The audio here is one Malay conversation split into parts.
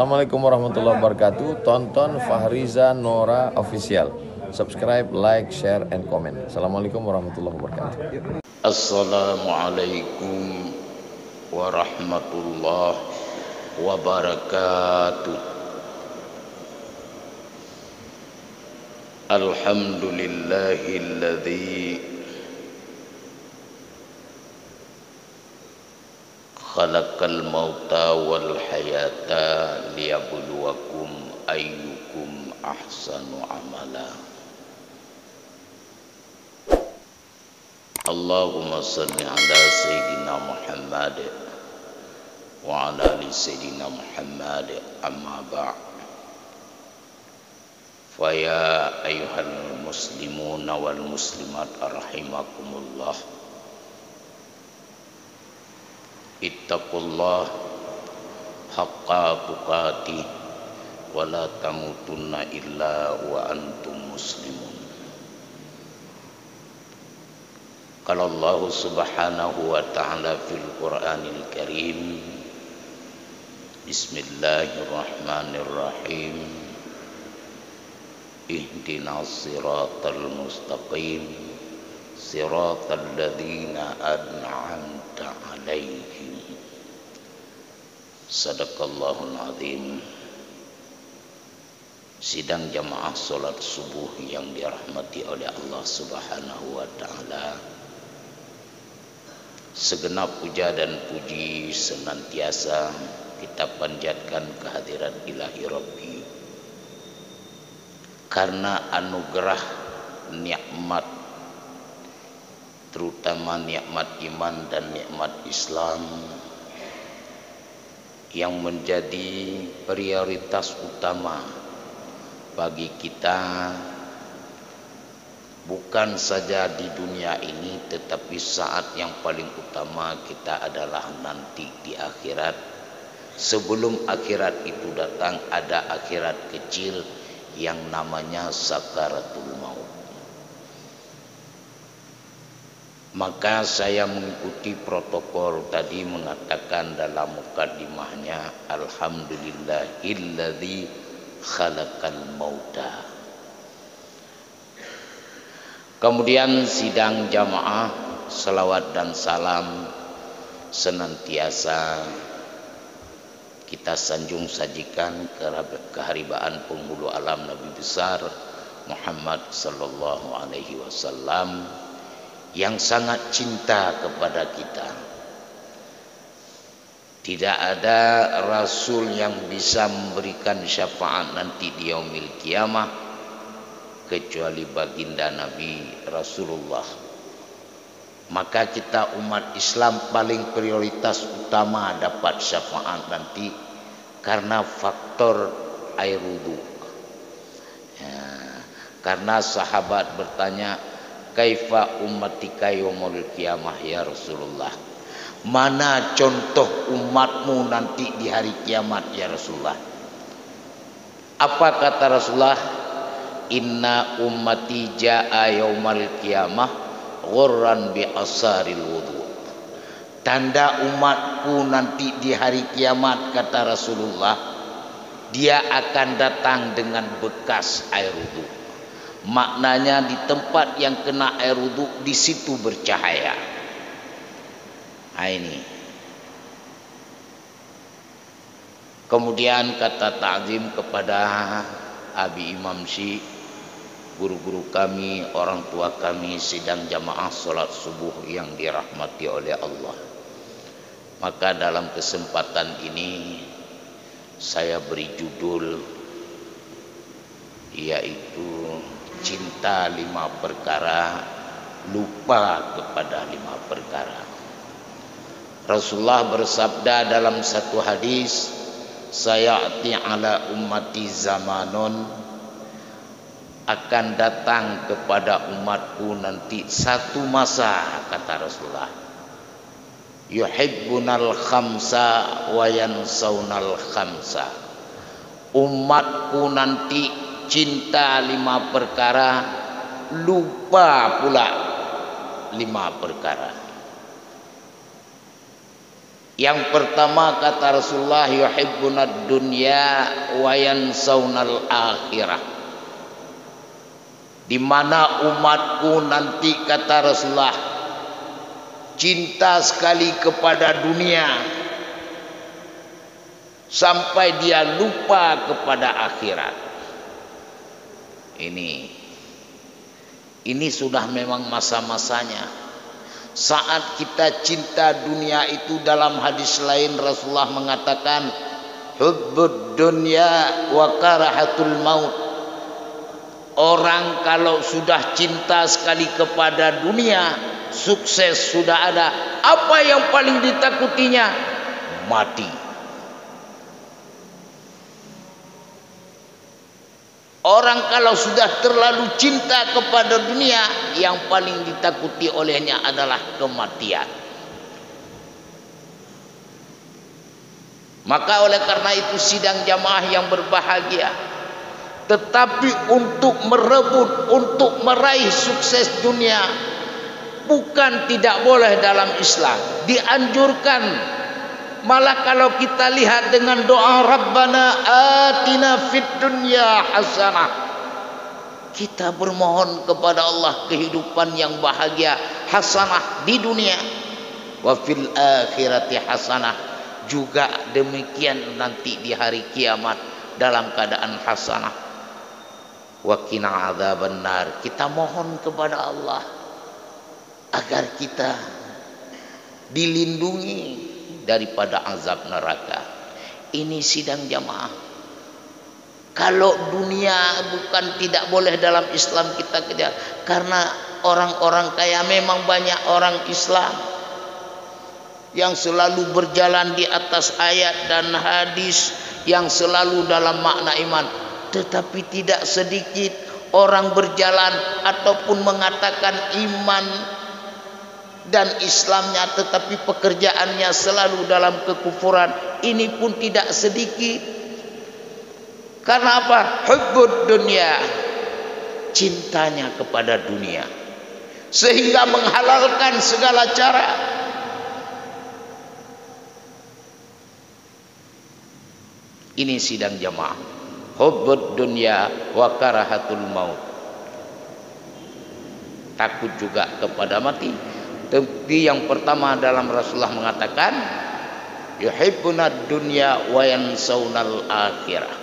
Assalamualaikum warahmatullahi wabarakatuh. Tonton Fahriza Nora Official. Subscribe, like, share, and comment. Assalamualaikum warahmatullahi wabarakatuh. Assalamualaikum warahmatullahi wabarakatuh. Alhamdulillahilladzi khalaqal mauta wal hayata liyabluwakum ayyukum ahsanu amala. Allahumma salli ala sayyidina Muhammad wa ala ali sayyidina Muhammad, amma ba'd. Fa ya ayyuhal muslimuna wal muslimat rahimakumullah, ittaqullah haqqa tuqatih wa la tamutunna illa wa antum muslimun. Qala Allah subhanahu wa ta'ala fil Qur'anil Karim, Bismillahirrahmanirrahim, ihdinas siratal mustaqim, siratal ladzina an'amta 'alaihim. Sadaqallahul azim. Sidang jamaah salat subuh yang dirahmati oleh Allah Subhanahu wa taala, segenap puja dan puji senantiasa kita panjatkan kehadirat Ilahi Rabbi, karena anugerah nikmat, terutama nikmat iman dan nikmat Islam yang menjadi prioritas utama bagi kita, bukan saja di dunia ini, tetapi saat yang paling utama kita adalah nanti di akhirat. Sebelum akhirat itu datang, ada akhirat kecil yang namanya sakaratul maut. Maka saya mengikuti protokol tadi, mengatakan dalam mukadimahnya, alhamdulillahilladzi khalaqal mauta. Kemudian sidang jamaah, salawat dan salam senantiasa kita sanjung sajikan keharibaan penghulu alam Nabi besar Muhammad sallallahu alaihi wasallam yang sangat cinta kepada kita. Tidak ada rasul yang bisa memberikan syafaat nanti di yaumil kiamah kecuali baginda Nabi Rasulullah. Maka kita umat Islam paling prioritas utama dapat syafaat nanti karena faktor air wudu. Ya, karena sahabat bertanya, kaifa ummatika yaumul kiamah ya Rasulullah? Mana contoh umatmu nanti di hari kiamat ya Rasulullah? Apa kata Rasulullah? Inna ummati ja'a yaumal qiyamah ghurran bi asaril wudu. Tanda umatku nanti di hari kiamat, kata Rasulullah, dia akan datang dengan bekas air wudu. Maknanya di tempat yang kena air wudu, di situ bercahaya. Nah, ini. Kemudian kata ta'zim kepada Abi Imam Syih, guru-guru kami, orang tua kami, sidang jamaah salat subuh yang dirahmati oleh Allah. Maka dalam kesempatan ini saya beri judul, yaitu cinta 5 perkara, lupa kepada 5 perkara. Rasulullah bersabda dalam satu hadis, sayati ala ummati zamanun, akan datang kepada umatku nanti satu masa, kata Rasulullah, yuhibbunal khamsa wa yansaunal khamsa. Umatku nanti cinta 5 perkara, lupa pula 5 perkara. Yang pertama kata Rasulullah, yuhibbunad dunya wa yansawnal akhirah. Di mana umatku nanti kata Rasulullah cinta sekali kepada dunia sampai dia lupa kepada akhirat. Ini sudah memang masa-masanya. Saat kita cinta dunia itu, dalam hadis lain Rasulullah mengatakan hubbud dunya wa karahatul maut. Orang kalau sudah cinta sekali kepada dunia, sukses sudah ada, apa yang paling ditakutinya? Mati. Orang kalau sudah terlalu cinta kepada dunia, yang paling ditakuti olehnya adalah kematian. Maka oleh karena itu sidang jamaah yang berbahagia, tetapi untuk merebut, untuk meraih sukses dunia, bukan tidak boleh dalam Islam, dianjurkan. Malah kalau kita lihat dengan doa Rabbana atina fid dunya hasanah, kita bermohon kepada Allah kehidupan yang bahagia, hasanah di dunia, wa fil akhirati hasanah, juga demikian nanti di hari kiamat dalam keadaan hasanah. Wa qina adzabannar, kita mohon kepada Allah agar kita dilindungi daripada azab neraka. Ini sidang jamaah. Kalau dunia bukan tidak boleh dalam Islam kita kejar, karena orang-orang kaya, memang banyak orang Islam yang selalu berjalan di atas ayat dan hadis, yang selalu dalam makna iman, tetapi tidak sedikit orang berjalan ataupun mengatakan iman dan Islamnya, tetapi pekerjaannya selalu dalam kekufuran. Ini pun tidak sedikit. Karena apa? Hubbud dunya, cintanya kepada dunia, sehingga menghalalkan segala cara. Ini sidang jamaah. Hubbud dunya wa karahatul maut, takut juga kepada mati. Tapi yang pertama dalam Rasulullah mengatakan yuhibbunad dunya wa yansawnal akhirah.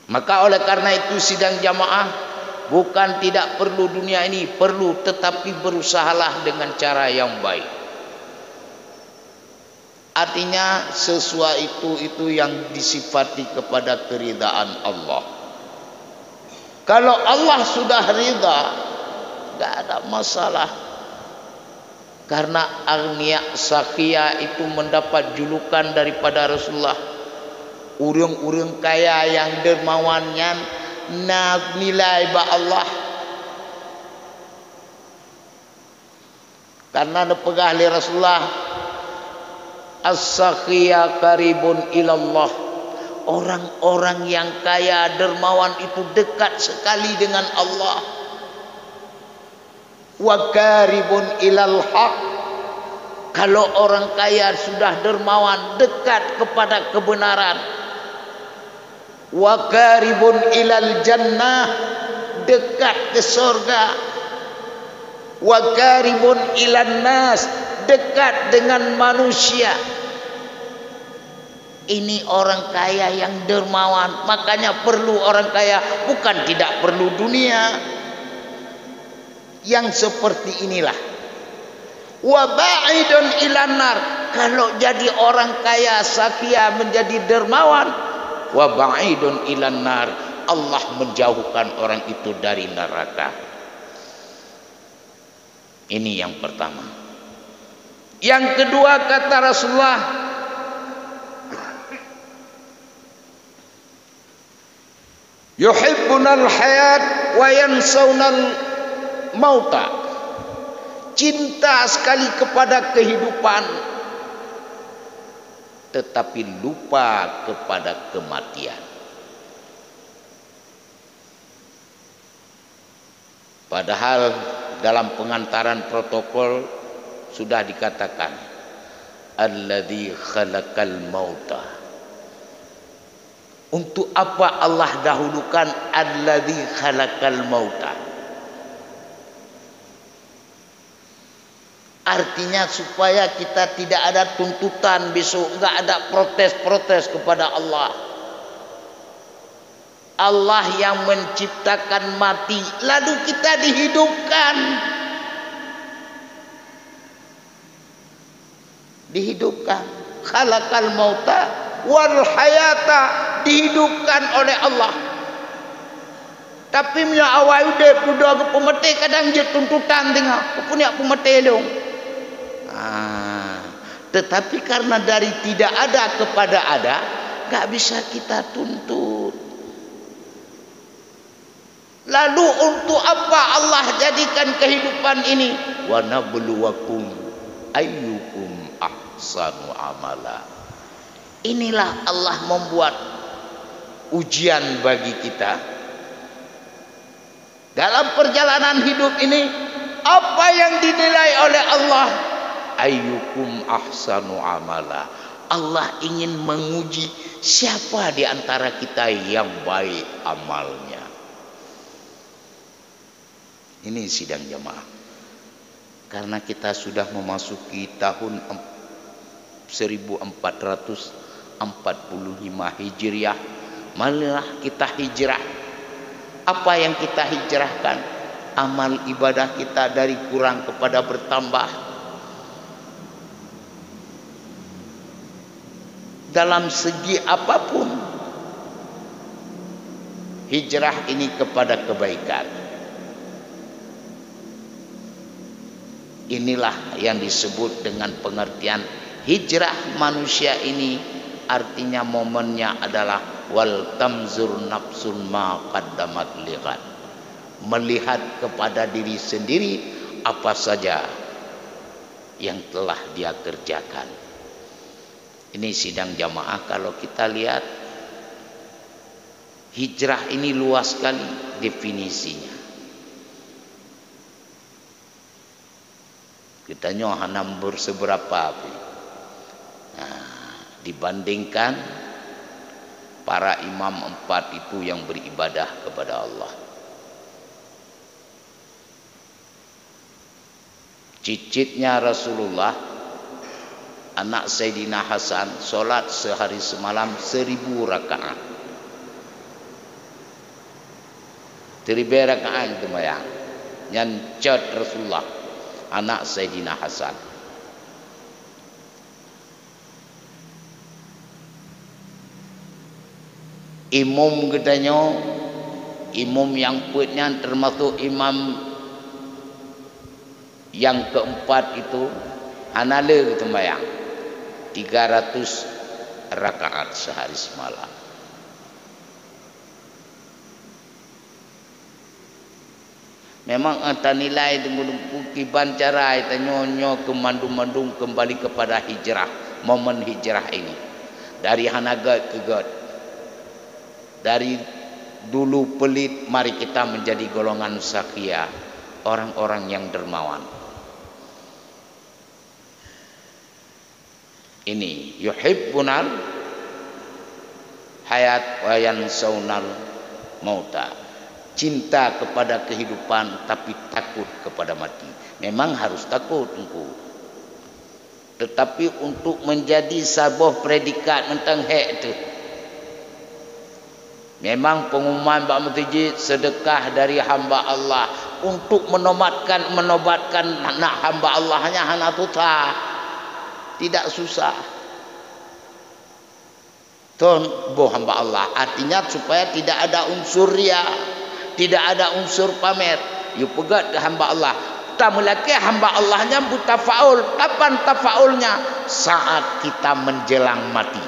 Maka oleh karena itu sidang jamaah, bukan tidak perlu dunia ini, perlu, tetapi berusahalah dengan cara yang baik. Artinya sesuai itu yang disifati kepada keridaan Allah. Kalau Allah sudah ridha, gak ada masalah. Karena Agniya Sakhiya itu mendapat julukan daripada Rasulullah, urang-urang kaya yang dermawannya nak nilai ba Allah. Karena dipegah oleh Rasulullah, as-sakhiya qaribun ilallah. Orang-orang yang kaya dermawan itu dekat sekali dengan Allah. Wa qaribun ilal haq. Kalau orang kaya sudah dermawan, dekat kepada kebenaran. Wa qaribun ilal jannah, dekat ke surga. Wa qaribun ilan nas, dekat dengan manusia. Ini orang kaya yang dermawan. Makanya perlu orang kaya, bukan tidak perlu dunia. Yang seperti inilah. Wa ba'idun ilan nar, kalau jadi orang kaya sakhiya menjadi dermawan, wa ba'idun ilan nar, Allah menjauhkan orang itu dari neraka. Ini yang pertama. Yang kedua kata Rasulullah, yuhibbunal hayat wa yansawnal mauta. Cinta sekali kepada kehidupan, tetapi lupa kepada kematian. Padahal dalam pengantaran protokol sudah dikatakan alladzi khalaqal mauta. Untuk apa Allah dahulukan alladzi khalaqal mauta? Artinya supaya kita tidak ada tuntutan besok, enggak ada protes-protes kepada Allah. Allah yang menciptakan mati, lalu kita dihidupkan. Dihidupkan. Khalaqal mauta wal hayata, dihidupkan oleh Allah. Tapi punya awal udah duduk ke pemete kadang je tuntutan tengah. Punya pemete dong. Tetapi karena dari tidak ada kepada ada, enggak bisa kita tuntut. Lalu untuk apa Allah jadikan kehidupan ini? Wa nabluwakum ayyukum ahsanu amala. Inilah Allah membuat ujian bagi kita. Dalam perjalanan hidup ini, apa yang dinilai oleh Allah? Ayyukum ahsanu amala. Allah ingin menguji siapa di antara kita yang baik amalnya. Ini sidang jamaah. Karena kita sudah memasuki tahun 1445 Hijriah. Marilah kita hijrah. Apa yang kita hijrahkan? Amal ibadah kita dari kurang kepada bertambah. Dalam segi apapun, hijrah ini kepada kebaikan. Inilah yang disebut dengan pengertian hijrah manusia ini. Artinya momennya adalah wal tamzur nafsun ma qaddamat lighad. Melihat kepada diri sendiri apa saja yang telah dia kerjakan. Ini sidang jamaah, kalau kita lihat hijrah ini luas sekali definisinya. Kita hanya berseberapa dibandingkan para imam 4 itu yang beribadah kepada Allah. Cicitnya Rasulullah, anak Sayyidina Hasan, solat sehari semalam 1000 rakaat. 1000 rakaat itu mayang. Nyancot Rasulullah, anak Sayyidina Hasan. Imam gedanya, imam yang punya termasuk imam yang keempat itu hanale gitu bayang 300 rakaat sehari semalam. Memang ada nilai dengan kiban cara itu nyonyo kemandung-mandung kembali kepada hijrah, momen hijrah ini dari hanagat ke God. Dari dulu pelit, mari kita menjadi golongan sakia, orang-orang yang dermawan. Ini yuhibbunal hayat wa yansawnal mauta. Cinta kepada kehidupan tapi takut kepada mati. Memang harus takut engkau. Tetapi untuk menjadi sebuah predikat tentang hak itu, memang pengumuman Pak Mutijid sedekah dari hamba Allah untuk menobatkan anak hamba Allahnya hana tuta. Tidak susah. Tuan boh hamba Allah. Artinya supaya tidak ada unsur ria, tidak ada unsur pamer. You pegat ke hamba Allah. Tamalaki hamba Allahnya mutafaul. Kapan tafaulnya? Saat kita menjelang mati.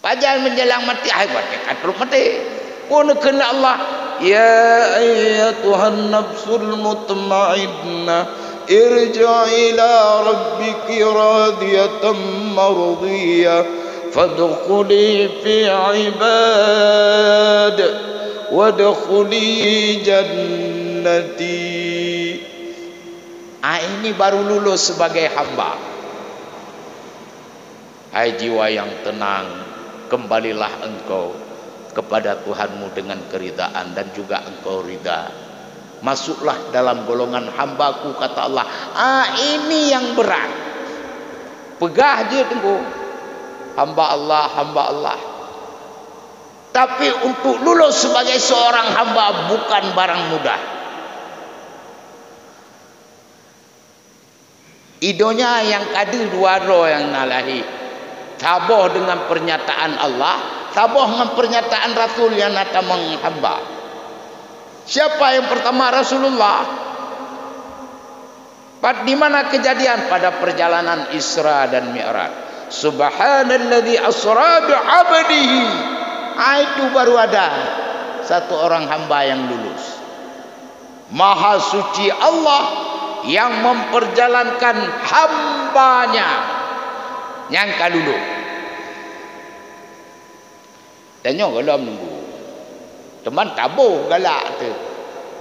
Pajang menjelang mati, ai buat dekat mati. Pun kena Allah, ya ayyatuhan nafsul mutmainnah, irji' ila rabbiki radiyatan mardiyah, fadkhuli fi ibad wadkhuli jannati. Ini baru lulus sebagai hamba. Hai jiwa yang tenang, kembalilah engkau kepada Tuhanmu dengan keridaan dan juga engkau ridha. Masuklah dalam golongan hambaku, kata Allah. Ini yang berat. Pegah je tunggu. Hamba Allah, hamba Allah. Tapi untuk lulus sebagai seorang hamba bukan barang mudah. Idonya yang kadi dua roh yang nalahi. Taboh dengan pernyataan Allah, taboh dengan pernyataan Rasul yang nata menghamba. Siapa yang pertama? Rasulullah. Di mana kejadian? Pada perjalanan Isra dan Mi'raj. Subhanalladzi asra bi'abdihi. Itu baru ada satu orang hamba yang lulus. Maha suci Allah yang memperjalankan hambanya yang kalulu. Tanya kalau menunggu. Teman tabuh galak tu.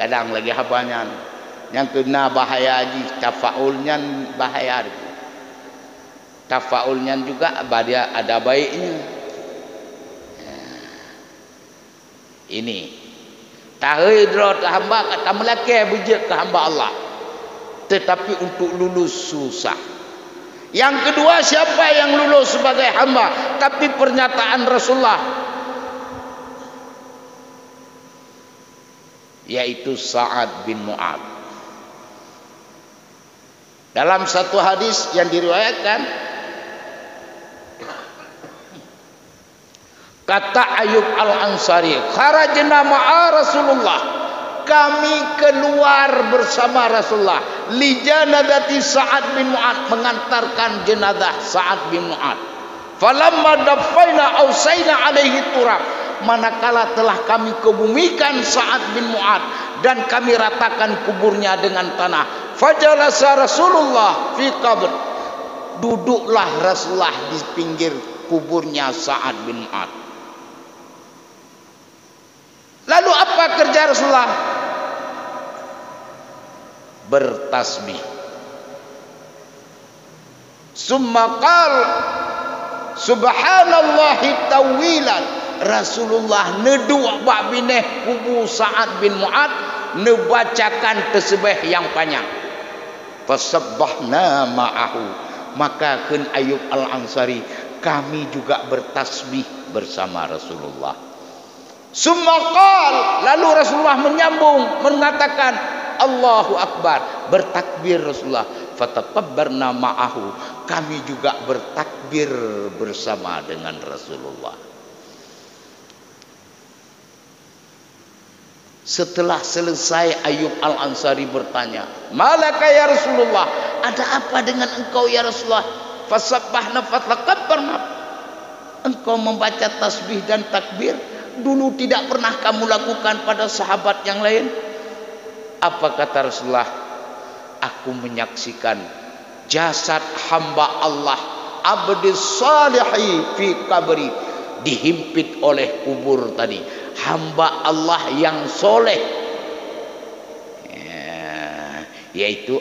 Kadang lagi hambanya yang kena bahaya haji, tafaulnya bahaya. Tafaulnya juga dia ada baiknya. Ini tahidrat hamba kata melaki bujik ke hamba Allah, tetapi untuk lulus susah. Yang kedua, siapa yang lulus sebagai hamba tapi pernyataan Rasulullah, yaitu Sa'ad bin Mu'adz. Dalam satu hadis yang diriwayatkan, kata Ayyub Al-Ansari, kharajna ma'a Rasulullah, kami keluar bersama Rasulullah, li janazati Sa'ad bin Mu'adz, mengantarkan jenazah Sa'ad bin Mu'adz. Falamma dafaina ausaina alaihi turab, manakala telah kami kebumikan Sa'ad bin Mu'adz dan kami ratakan kuburnya dengan tanah, fajalasa Rasulullah fi qabr, duduklah Rasulullah di pinggir kuburnya Sa'ad bin Mu'adz. Lalu apa kerja Rasulullah? Bertasbih. Summa qala subhanallahi tawilan. Rasulullah neduk bak bineh kubu Sa'ad bin Mu'adz, nebacakan tasbih yang panjang. Fasabbahna ma'ahu, maka kun Ayyub Al-Ansari, kami juga bertasbih bersama Rasulullah. Summa qal, lalu Rasulullah menyambung mengatakan Allahu Akbar, bertakbir Rasulullah. Fatakabbarna ma'ahu, kami juga bertakbir bersama dengan Rasulullah. Setelah selesai, Ayyub Al-Ansari bertanya, malaka ya Rasulullah, ada apa dengan engkau ya Rasulullah? Fasabbahna fatakabbarna, engkau membaca tasbih dan takbir, dulu tidak pernah kamu lakukan pada sahabat yang lain. Apa kata Rasulullah? Aku menyaksikan jasad hamba Allah abdi salihi fi qabri, dihimpit oleh kubur tadi, hamba Allah yang soleh, yaitu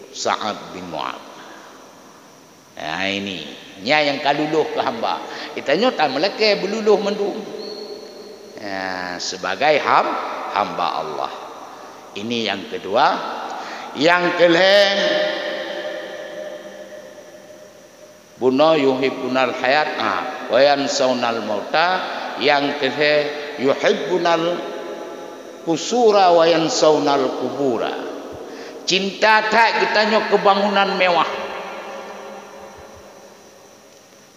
Sa'ad bin Mu'adz. Ini yang kaluluh ke hamba. Itanya tak meleke beluluh mendung. Sebagai hamba Allah. Ini yang kedua. Yang kelima, buna yuhibbunal hayat wa yansawnal mauta. Yang kelima, yuhibbunal kusura wa yansawnal kubura. Cinta tak kitanya kebangunan mewah,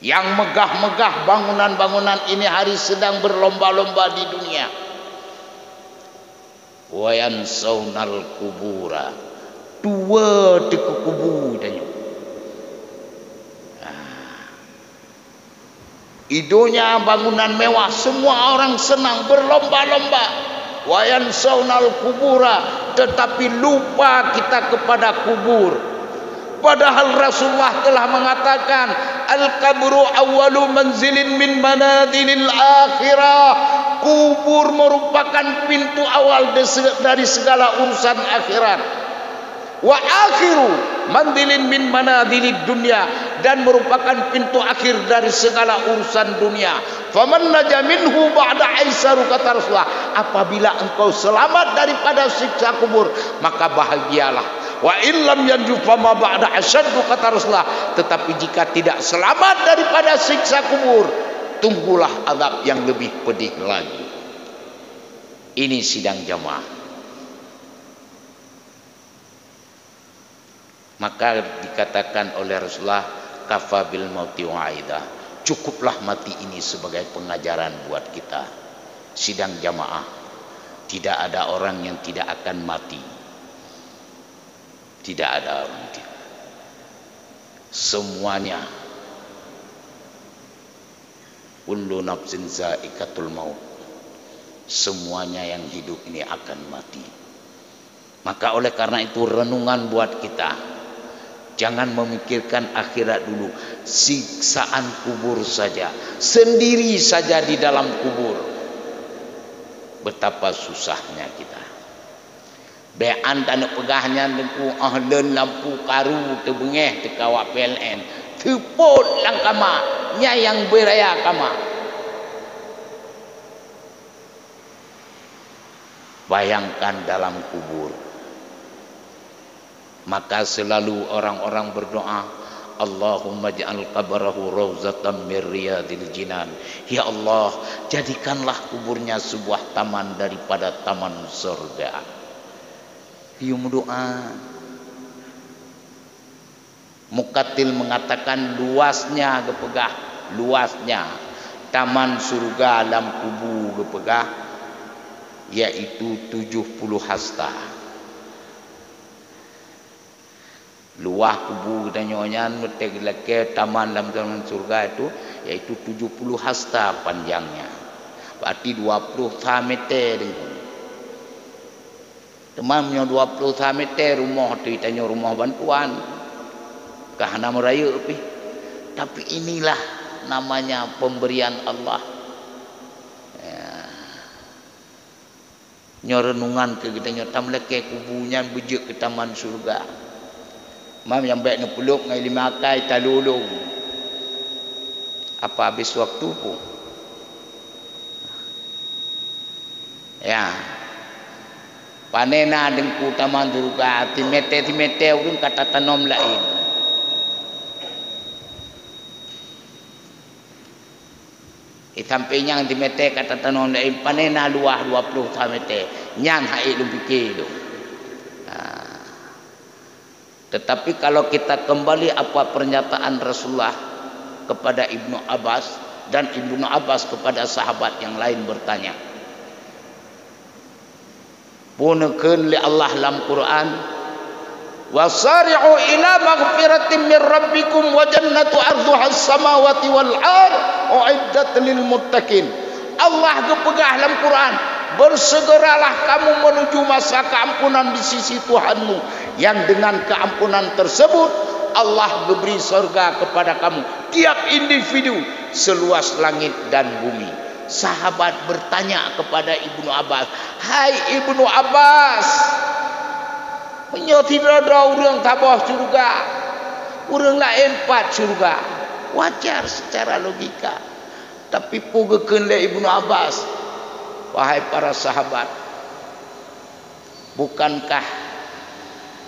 yang megah-megah bangunan-bangunan ini hari sedang berlomba-lomba di dunia. Wa yansawnal kubura, dua di kubur danyo. Idonya bangunan mewah, semua orang senang berlomba-lomba. Wa yansawnal kubura, tetapi lupa kita kepada kubur. Padahal Rasulullah telah mengatakan al-qabru awwalu manzilin min manazilil akhirah. Kubur merupakan pintu awal dari segala urusan akhirat. wa akhiru mandilin min manadilid dunya, dan merupakan pintu akhir dari segala urusan dunia. Faman naja minhu ba'da aisaru, kata Rasulullah, apabila engkau selamat daripada siksa kubur maka bahagialah. Wa illam yanju fama ba'da asyaddu, kata Rasulullah, tetapi jika tidak selamat daripada siksa kubur, tunggulah azab yang lebih pedih lagi. Ini sidang jamaah. Maka dikatakan oleh Rasulullah, kafa bil mauti wa'ida, cukuplah mati ini sebagai pengajaran buat kita. Sidang jamaah, tidak ada orang yang tidak akan mati. Tidak ada orang yang tidak. Semuanya, kullu nafsin za'iqatul maut, semuanya yang hidup ini akan mati. Maka oleh karena itu renungan buat kita, jangan memikirkan akhirat dulu. Siksaan kubur saja, sendiri saja di dalam kubur, betapa susahnya kita. Bean tanah pegahnya dengku ahlen lampu karu tebengeh tekawak PLN teput lang kama nyayang beraya kama. Bayangkan dalam kubur. Maka selalu orang-orang berdoa, Allahumma ja'al qabrahu rawzatan min riyadil jinan. Ya Allah, jadikanlah kuburnya sebuah taman daripada taman surga. Yum doa. Mukatil mengatakan luasnya gepegah, luasnya taman surga alam kubur gepegah yaitu 70 hasta. Luah kubu kita nyonya metek leke taman dalam taman surga itu yaitu 70 hasta panjangnya. Berarti 20 meter. Temannya 20 meter rumah tu ditanya rumah bantuan. Kahana meraya pi. Tapi inilah namanya pemberian Allah. Ya. Nyorenungan ke kita nyotam leke kubunya bejek ke taman surga. Mam yang baik nak peluk ngai lima kai talulung. Apa habis waktu pun. Ya. Panena dengku taman surga timete urung kata tanom lain. Sampai yang timete kata tanom lain panena luah 20 meter. Nyan hai lu pikir lu. Tetapi kalau kita kembali apa pernyataan Rasulullah kepada Ibnu Abbas, dan Ibnu Abbas kepada sahabat yang lain bertanya, punekeun li Allah dalam Quran, wasari'u ila maghfiratin min rabbikum wa jannatu 'arduha as-samawati wal ard uiddat lil muttaqin. Allah gepegah dalam Quran, bersegeralah kamu menuju masa keampunan di sisi Tuhanmu, yang dengan keampunan tersebut Allah beri surga kepada kamu, tiap individu seluas langit dan bumi. Sahabat bertanya kepada Ibnu Abbas, hai Ibnu Abbas, menyoti ada orang tabah surga, orang lain 4 surga, wajar secara logika. Tapi pugekeun le Ibnu Abbas, wahai para sahabat, bukankah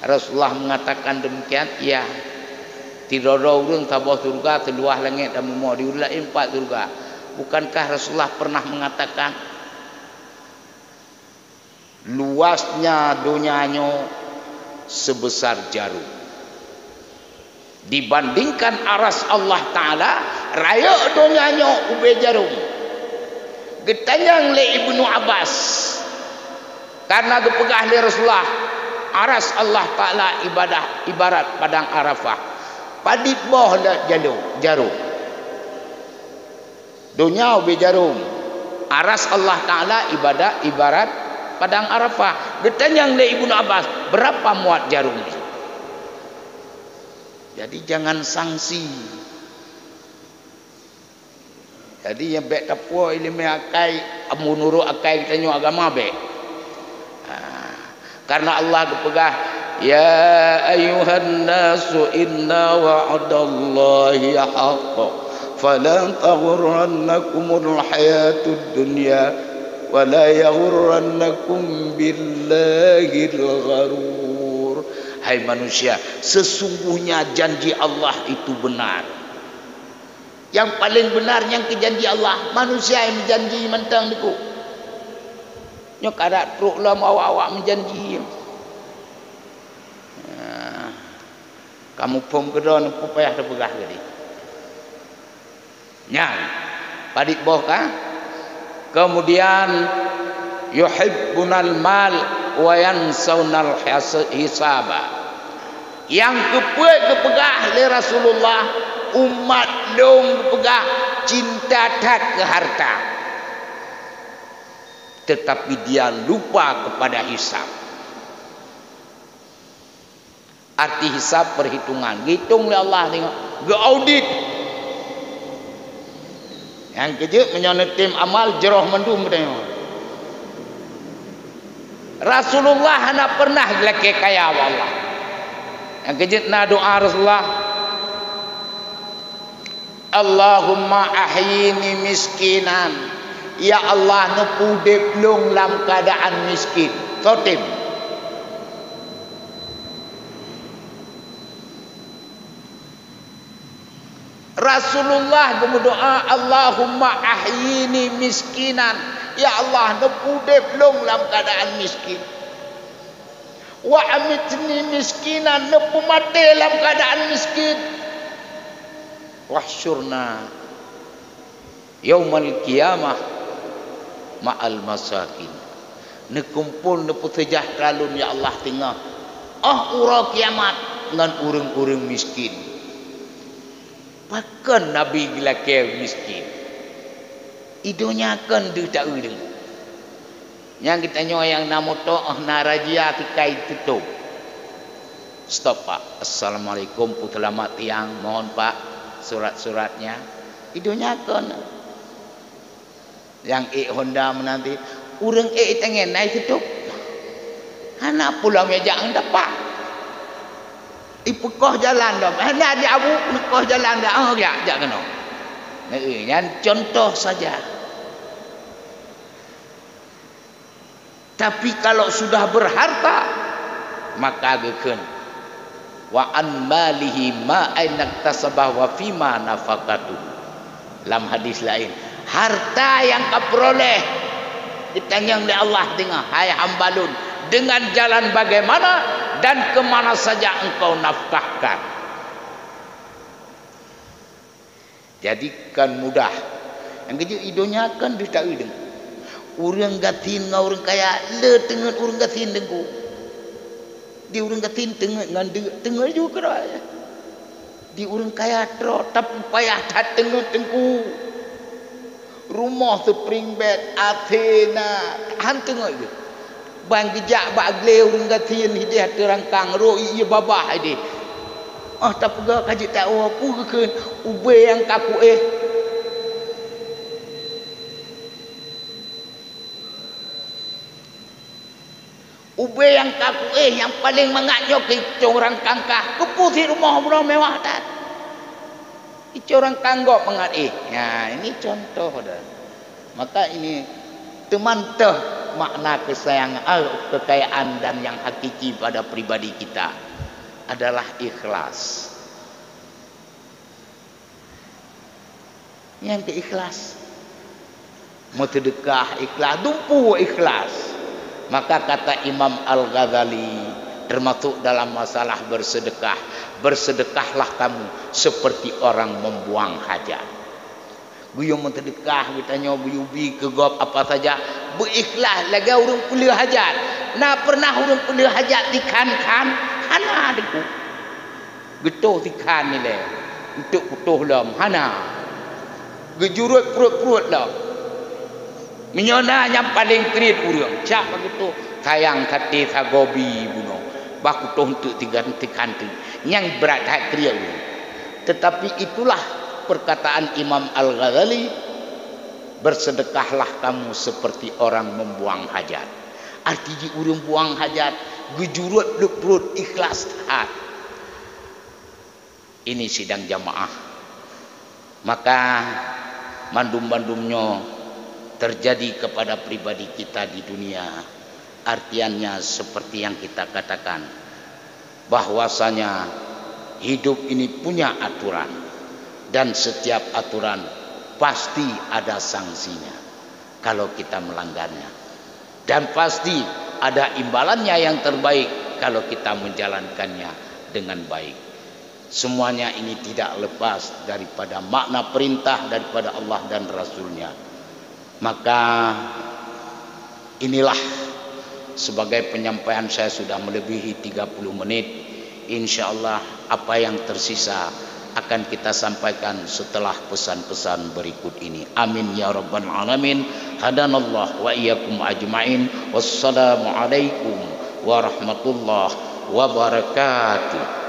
Rasulullah mengatakan demikian? Ya, tidak ada orang tabah surga seluas langit dan bumi, diulang 4 surga. Bukankah Rasulullah pernah mengatakan luasnya dunianya sebesar jarum, dibandingkan aras Allah Ta'ala raya dunianya ube jarum. Getanyang le Ibnu Abbas, karena gepegah le Rasulullah, aras Allah Ta'ala ibarat padang Arafah, padit boh le jarum. Dunia ube jarum, aras Allah Ta'ala ibarat padang Arafah. Getanyang le Ibnu Abbas, berapa muat jarum? Jadi jangan sanksi. Jadi yang baik tapua ilmu akai, amunuru akai kita nyu agama baik. Karena Allah kepegah Ya ayuhan nasu inna wa'adallahi haqq fala taghurrannakumul hayatud dunya wala yaghurrannakum billahil gharur. Hai manusia, sesungguhnya janji Allah itu benar. Yang paling benar yang ke janji Allah, manusia yang menjanji mentang niku. Nyok ada truk lah awak-awak menjanji. Kamu pom kedon payah terpegah tadi. Nyang padik boh kah? Kemudian yuhibbunal mal wa yansawnal hisaba. Yang kepegah oleh Rasulullah, umat dong kepegah cinta tak ke harta, tetapi dia lupa kepada hisab. Arti hisab perhitungan, hitung oleh Allah, tengok ge audit. Yang kerja menyonet tim amal jeroh mendum tengok. Rasulullah hana pernah laki kaya Allah. Yang kerja na doa Rasulullah, Allahumma ahyini miskinan, ya Allah nepu deplung dalam keadaan miskin. Totim. Rasulullah berdoa, Allahumma ahyini miskinan, ya Allah nepu deplung dalam keadaan miskin. Wa amitni miskinan, nepu mati dalam keadaan miskin. Wahsyurna yaumal qiyamah ma'al masakin, nekumpul nepu sejahteralun ya Allah tengah ura kiamat dengan urang-urang miskin. Bahkan Nabi bila ke miskin idonya kan dia tak udeng. Yang kita nyawa yang namo to'ah narajia tikai tutup. Stop Pak. Assalamualaikum selamat tiang, mohon Pak surat-suratnya. Idonya kan yang Honda menanti urang tengen naik tutup. Anak pulang ya jangan dapat. Ipukoh jalan dah. Hana dia abu nekoh jalan dah. Oh ya, jak kena. Yang contoh saja. Tapi kalau sudah berharta maka geken wa an malihi ma ainak tasabah wa fima nafaqatu. Dalam hadis lain, harta yang kau peroleh ditanya oleh Allah dengan hai hambalun, dengan jalan bagaimana dan kemana saja engkau nafkahkan. Jadikan mudah. Yang kerja idonya kan dia tak ideng. Urang gatin ngau urang kaya le tengen urang gatin dengku. Di urang gatin tengen ngan tengen juga dah. Di urang kaya tro tapi payah tak tengen tengku. Rumah spring bed Athena hanteng aja. Bang gejak bak gle urang gatin hidia terangkang ro iya babah ide. Tak pegak kaji tak aku keun ube yang kaku ube yang kaku yang paling menganyok ke orang kangkah kepusi rumah mewah tak itu orang kanggok mengat ya ini contoh dah. Maka ini teman teh makna kesayangan kekayaan dan yang hakiki pada pribadi kita adalah ikhlas. Yang keikhlas mau sedekah ikhlas, dumpu ikhlas. Maka kata Imam Al-Ghazali termasuk dalam masalah bersedekah, bersedekahlah kamu seperti orang membuang hajat. Guyung mentedekah kita nyoba yubi ke gop apa saja berikhlas lagi urang kuliah hajat. Nah pernah urang kuliah hajat dikan-kan hana deku. Getuh dikan ni le. Untuk putuh lam hana. Gejurut perut-perut lam. Menyona yang paling kerit urang. Cak begitu sayang kati sagobi buno. Baku toh untuk tiga-tiga yang berat hak kerit urang. Tetapi itulah perkataan Imam Al-Ghazali, bersedekahlah kamu seperti orang membuang hajat. Arti di urang buang hajat gejurut luprut ikhlas taat. Ini sidang jamaah. Maka mandum-mandumnya terjadi kepada pribadi kita di dunia. Artiannya seperti yang kita katakan, bahwasanya hidup ini punya aturan, dan setiap aturan pasti ada sanksinya kalau kita melanggarnya, dan pasti ada imbalannya yang terbaik kalau kita menjalankannya dengan baik. Semuanya ini tidak lepas daripada makna perintah daripada Allah dan Rasulnya. Maka inilah sebagai penyampaian, saya sudah melebihi 30 menit. Insya Allah apa yang tersisa akan kita sampaikan setelah pesan-pesan berikut ini. Amin ya rabbal alamin. Hadanallah wa iyyakum ajmain. Wassalamualaikum warahmatullahi wabarakatuh.